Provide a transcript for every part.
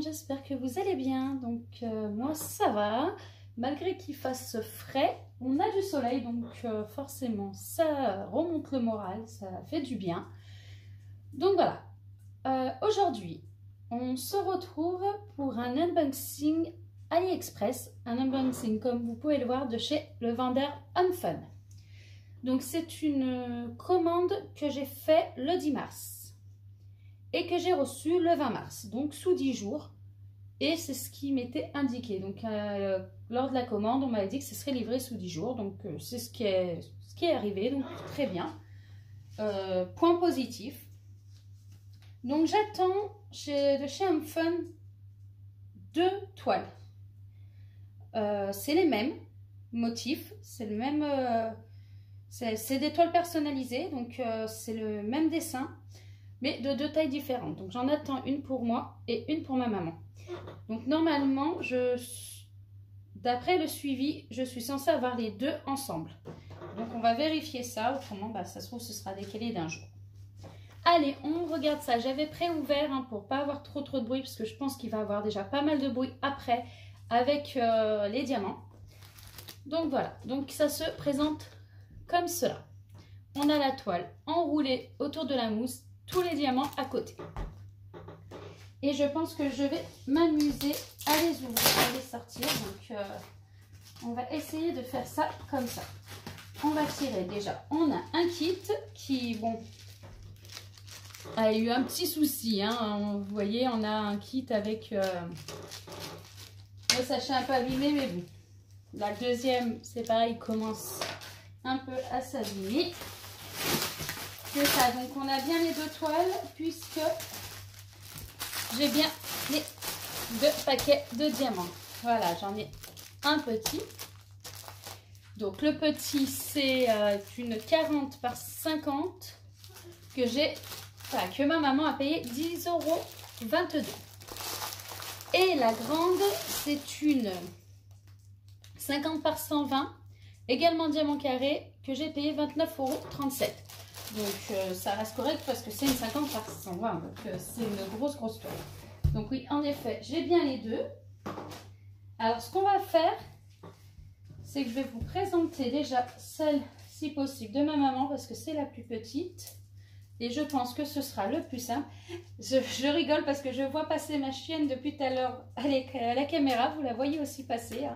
j'espère que vous allez bien. Donc moi ça va, malgré qu'il fasse frais, on a du soleil, donc forcément ça remonte le moral, ça fait du bien. Donc voilà, aujourd'hui on se retrouve pour un unboxing AliExpress, un unboxing comme vous pouvez le voir de chez le vendeur Unfun. Donc c'est une commande que j'ai fait le 10 mars. Et que j'ai reçu le 20 mars, donc sous 10 jours. Et c'est ce qui m'était indiqué. Donc, lors de la commande, on m'avait dit que ce serait livré sous 10 jours. Donc, c'est ce qui est arrivé. Donc, très bien. Point positif. Donc, j'attends de chez Unfun 2 toiles. C'est les mêmes motifs. C'est le même... c'est des toiles personnalisées. Donc, c'est le même dessin, mais de 2 tailles différentes. Donc j'en attends une pour moi et une pour ma maman. Donc normalement, d'après le suivi, je suis censée avoir les deux ensemble. Donc on va vérifier ça, autrement ça se trouve ce sera décalé d'un jour. Allez, on regarde ça. J'avais pré-ouvert pour pas avoir trop de bruit, parce que je pense qu'il va y avoir déjà pas mal de bruit après avec les diamants. Donc voilà, donc ça se présente comme cela. On a la toile enroulée autour de la mousse, tous les diamants à côté. Et je pense que je vais m'amuser à les ouvrir, à les sortir. Donc on va essayer de faire ça comme ça. On va tirer déjà. On a un kit qui, bon, a eu un petit souci. Vous voyez, on a un kit avec le sachet un peu abîmé, mais bon. La deuxième, c'est pareil, il commence un peu à s'abîmer. C'est ça, donc on a bien les 2 toiles puisque j'ai bien les 2 paquets de diamants. Voilà, j'en ai un petit. Donc le petit, c'est une 40 par 50 que ma maman a payé 10,22 €. Et la grande, c'est une 50 par 120, également diamant carré, que j'ai payé 29,37 €. Donc ça reste correct parce que c'est une 50 par 120, donc c'est une grosse toile. Donc oui, en effet, j'ai bien les deux. Alors ce qu'on va faire, c'est que je vais vous présenter déjà celle, si possible, de ma maman, parce que c'est la plus petite. Et je pense que ce sera le plus simple. Je rigole parce que je vois passer ma chienne depuis tout à l'heure à la caméra. Vous la voyez aussi passer.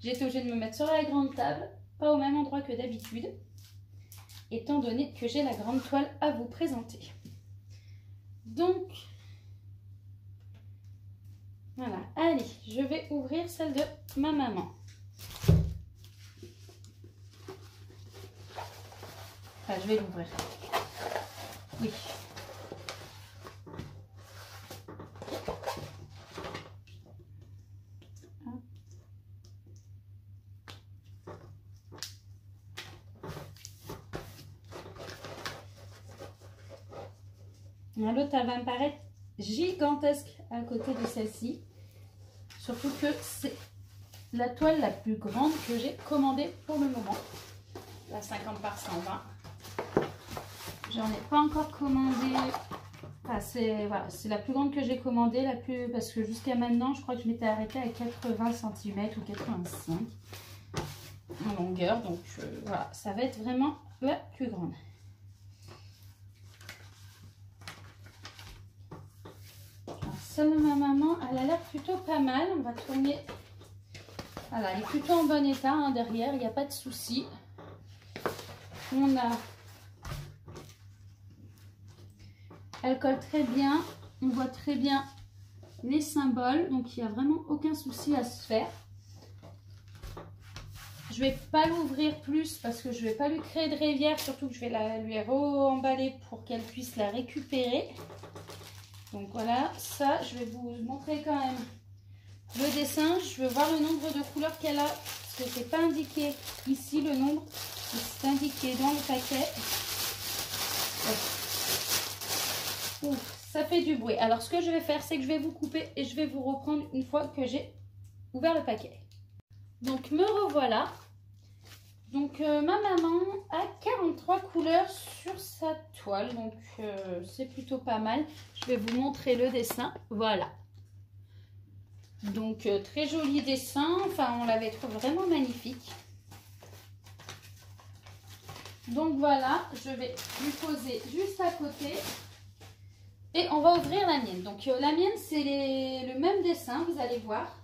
J'ai été obligée de me mettre sur la grande table, pas au même endroit que d'habitude, étant donné que j'ai la grande toile à vous présenter. Donc, voilà. Allez, je vais ouvrir celle de ma maman. Enfin, je vais l'ouvrir. Oui. L'autre, elle va me paraître gigantesque à côté de celle-ci. Surtout que c'est la toile la plus grande que j'ai commandée pour le moment. La 50 par 120. J'en ai pas encore commandé. Enfin, c'est la plus grande que j'ai commandée. Parce que jusqu'à maintenant, je crois que je m'étais arrêtée à 80 cm ou 85 en longueur. Donc voilà, ça va être vraiment la plus grande. Celle de ma maman, elle a l'air plutôt pas mal. On va tourner. Voilà, elle est plutôt en bon état derrière, il n'y a pas de souci. Elle colle très bien. On voit très bien les symboles. Donc, il n'y a vraiment aucun souci à se faire. Je ne vais pas l'ouvrir plus parce que je ne vais pas lui créer de rivière. Surtout que je vais lui re-emballer pour qu'elle puisse la récupérer. Donc voilà, ça, je vais vous montrer quand même le dessin. Je veux voir le nombre de couleurs qu'elle a, parce que c'est pas indiqué ici le nombre, c'est indiqué dans le paquet. Ouf, ça fait du bruit. Alors ce que je vais faire, c'est que je vais vous couper et je vais vous reprendre une fois que j'ai ouvert le paquet. Donc me revoilà. Donc ma maman a 43 couleurs sur sa toile, donc c'est plutôt pas mal. Je vais vous montrer le dessin, voilà. Donc très joli dessin, enfin on l'avait trouvé vraiment magnifique. Donc voilà, je vais lui poser juste à côté et on va ouvrir la mienne. Donc la mienne c'est le même dessin, vous allez voir,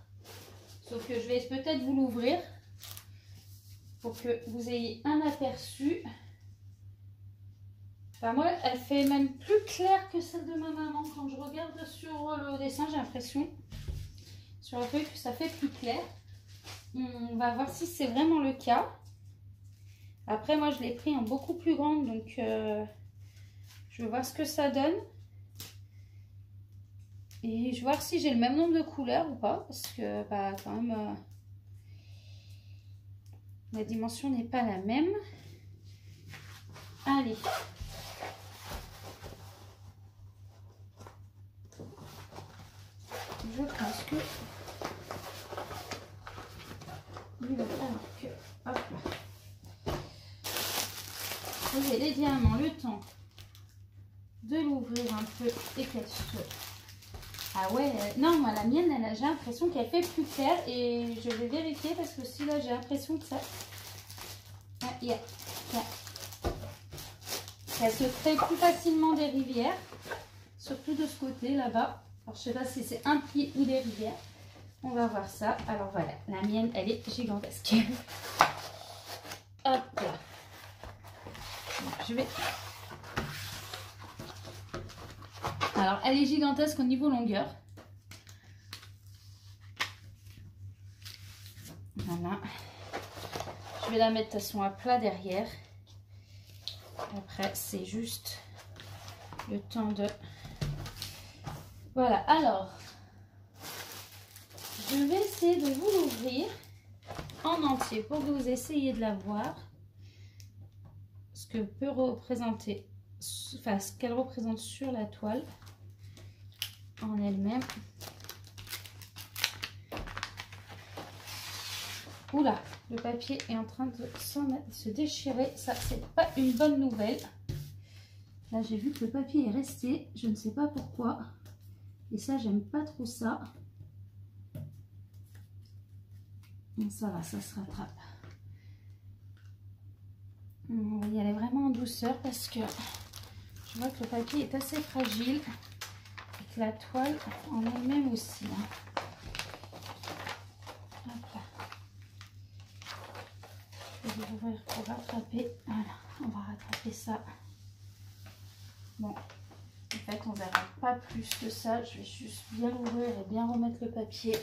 sauf que je vais peut-être vous l'ouvrir pour que vous ayez un aperçu. Enfin, moi, elle fait même plus claire que celle de ma maman. Quand je regarde sur le dessin, j'ai l'impression sur la feuille que ça fait plus clair. On va voir si c'est vraiment le cas. Après, moi, je l'ai pris en beaucoup plus grande, donc je vais voir ce que ça donne. Et je vais voir si j'ai le même nombre de couleurs ou pas, parce que bah, quand même, la dimension n'est pas la même. Allez. Je pense que il va falloir que, hop là, posez les diamants le temps de l'ouvrir un peu et qu'elle se... Ah ouais, non, moi la mienne, j'ai l'impression qu'elle fait plus clair et je vais vérifier parce que si là j'ai l'impression que ça... Ah, elle se crée plus facilement des rivières, surtout de ce côté là-bas. Alors, je sais pas si c'est un pli ou des rivières. On va voir ça. Alors voilà, la mienne, elle est gigantesque. Hop là. Donc, je vais... Alors, elle est gigantesque au niveau longueur. Voilà. Je vais la mettre de toute façon à plat derrière. Après, c'est juste le temps de... Voilà, alors, je vais essayer de vous l'ouvrir en entier pour que vous essayiez de la voir. Ce que peut représenter, enfin, ce qu'elle représente sur la toile en elle-même. Oula, le papier est en train de se déchirer. Ça, c'est pas une bonne nouvelle. Là, j'ai vu que le papier est resté. Je ne sais pas pourquoi. Et ça, j'aime pas trop ça. Donc ça va, ça se rattrape. On va y aller vraiment en douceur parce que je vois que le papier est assez fragile et que la toile en elle-même aussi. Hein. Hop là. Je vais l'ouvrir pour rattraper. Voilà, on va rattraper ça. Bon. En fait, on verra pas plus que ça. Je vais juste bien l'ouvrir et bien remettre le papier.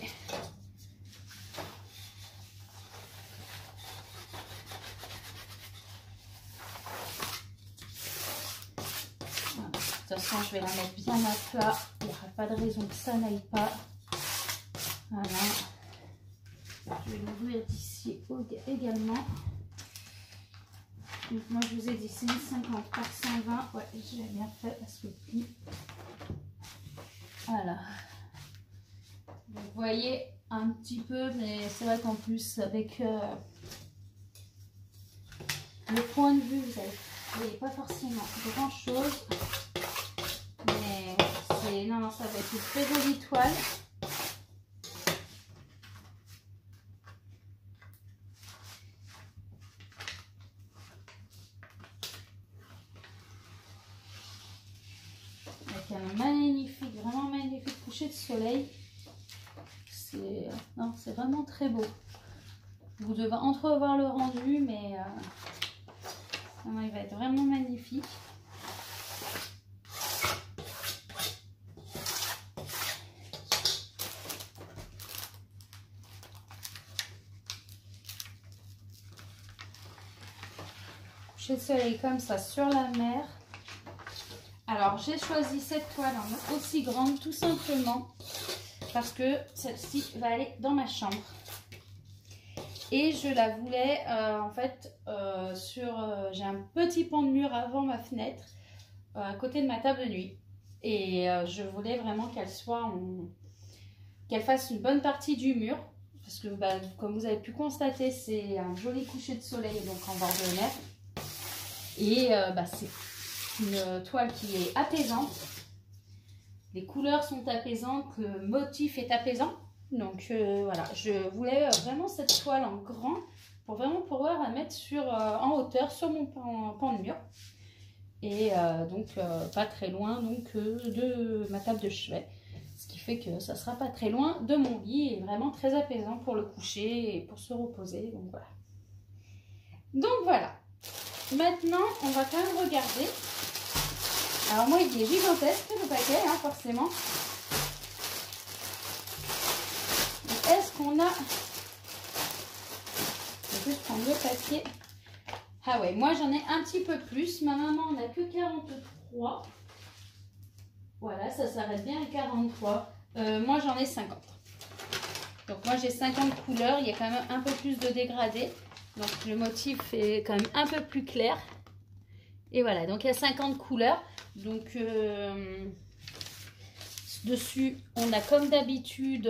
Voilà. De toute façon, je vais la mettre bien à plat. Il n'y aura pas de raison que ça n'aille pas. Voilà. Je vais l'ouvrir d'ici également. Donc moi je vous ai dit 50 par 120. Ouais, j'ai bien fait parce que puis voilà. Donc, vous voyez un petit peu, mais c'est vrai qu'en plus avec le point de vue, vous voyez pas forcément grand chose. Mais c'est non, ça va être une très jolie toile. Un magnifique, vraiment magnifique coucher de soleil. C'est vraiment très beau. Vous devez entrevoir le rendu, mais non, il va être vraiment magnifique. Coucher de soleil comme ça sur la mer. Alors, j'ai choisi cette toile en aussi grande, tout simplement, parce que celle-ci va aller dans ma chambre. Et je la voulais, en fait, j'ai un petit pan de mur avant ma fenêtre, à côté de ma table de nuit. Et je voulais vraiment qu'elle fasse une bonne partie du mur, parce que, bah, comme vous avez pu constater, c'est un joli coucher de soleil, donc en bord de mer. Et bah, c'est une toile qui est apaisante. Les couleurs sont apaisantes, le motif est apaisant. Donc voilà, je voulais vraiment cette toile en grand pour vraiment pouvoir la mettre en hauteur sur mon pan de mur. Et donc pas très loin de ma table de chevet. Ce qui fait que ça ne sera pas très loin de mon lit et vraiment très apaisant pour le coucher et pour se reposer. Donc voilà. Donc voilà. Maintenant, on va quand même regarder. Alors moi, il est gigantesque le paquet, hein, forcément. Est-ce qu'on a... Je vais juste prendre le papier. Ah ouais, moi j'en ai un petit peu plus. Ma maman n'a que 43. Voilà, ça s'arrête bien à 43. Moi j'en ai 50. Donc moi j'ai 50 couleurs. Il y a quand même un peu plus de dégradé. Donc le motif est quand même un peu plus clair. Et voilà, donc il y a 50 couleurs. Donc dessus, on a comme d'habitude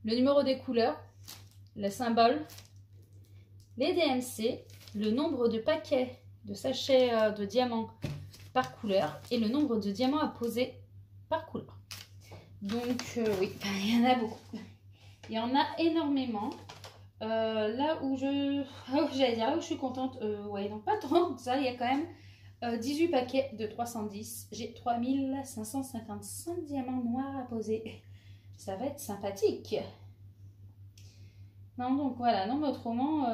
le numéro des couleurs, le symbole, les DMC, le nombre de paquets de sachets de diamants par couleur et le nombre de diamants à poser par couleur. Donc oui, il y en a beaucoup. Il y en a énormément. Là où j'allais dire là où je suis contente, ouais, non pas tant, ça, il y a quand même 18 paquets de 310. J'ai 3555 diamants noirs à poser. Ça va être sympathique. Non, donc voilà, non, mais autrement,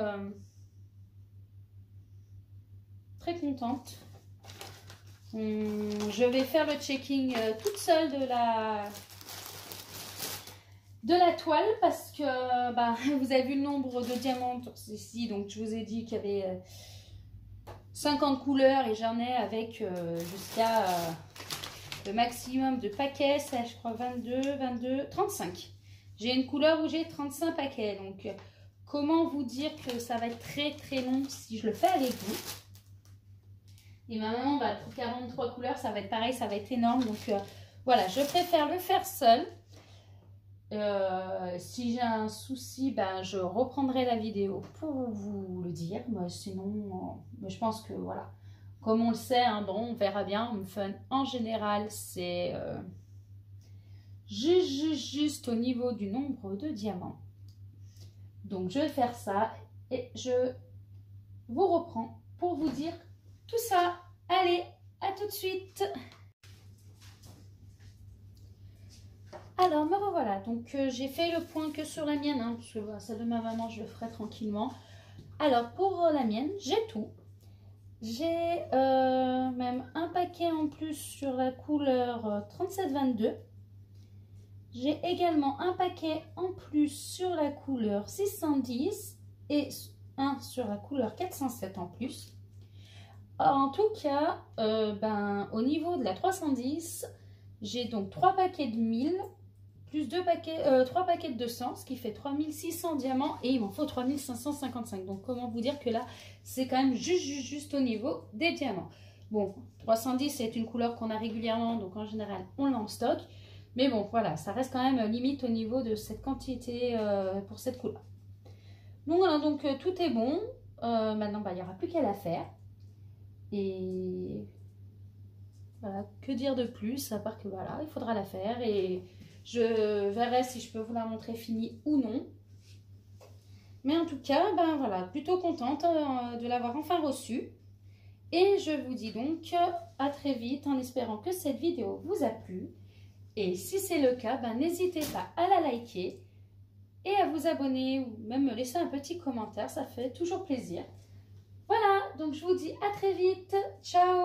très contente. Je vais faire le checking toute seule de la toile parce que bah, vous avez vu le nombre de diamants ici, donc je vous ai dit qu'il y avait 50 couleurs et j'en ai avec jusqu'à le maximum de paquets, ça je crois 22, 35. J'ai une couleur où j'ai 35 paquets, donc comment vous dire que ça va être très très long si je le fais avec vous. Et ma maman, bah, 43 couleurs, ça va être pareil, ça va être énorme, donc voilà, je préfère le faire seule. Si j'ai un souci, ben, je reprendrai la vidéo pour vous le dire. Mais sinon, je pense que voilà, comme on le sait, hein, bon, on verra bien. Home Fun en général, c'est juste au niveau du nombre de diamants. Donc je vais faire ça et je vous reprends pour vous dire tout ça. Allez, à tout de suite. Alors me revoilà, donc j'ai fait le point que sur la mienne, hein, parce que voilà, celle de ma maman je le ferai tranquillement. Alors pour la mienne, j'ai tout. J'ai même un paquet en plus sur la couleur 3722. J'ai également un paquet en plus sur la couleur 610 et un sur la couleur 407 en plus. En tout cas, au niveau de la 310, j'ai donc 3 paquets de 1000 plus 3 paquets de 200, ce qui fait 3600 diamants et il m'en faut 3555. Donc comment vous dire que là, c'est quand même juste au niveau des diamants. Bon, 310 c'est une couleur qu'on a régulièrement, donc en général, on l'a en stock. Mais bon, voilà, ça reste quand même limite au niveau de cette quantité pour cette couleur. Donc voilà, donc tout est bon. Maintenant, il n'y aura plus qu'à la faire. Et voilà, que dire de plus, à part que voilà, il faudra la faire et je verrai si je peux vous la montrer finie ou non. Mais en tout cas, voilà, plutôt contente de l'avoir enfin reçue. Et je vous dis donc à très vite en espérant que cette vidéo vous a plu. Et si c'est le cas, n'hésitez pas à la liker et à vous abonner ou même me laisser un petit commentaire, ça fait toujours plaisir. Voilà, donc je vous dis à très vite. Ciao!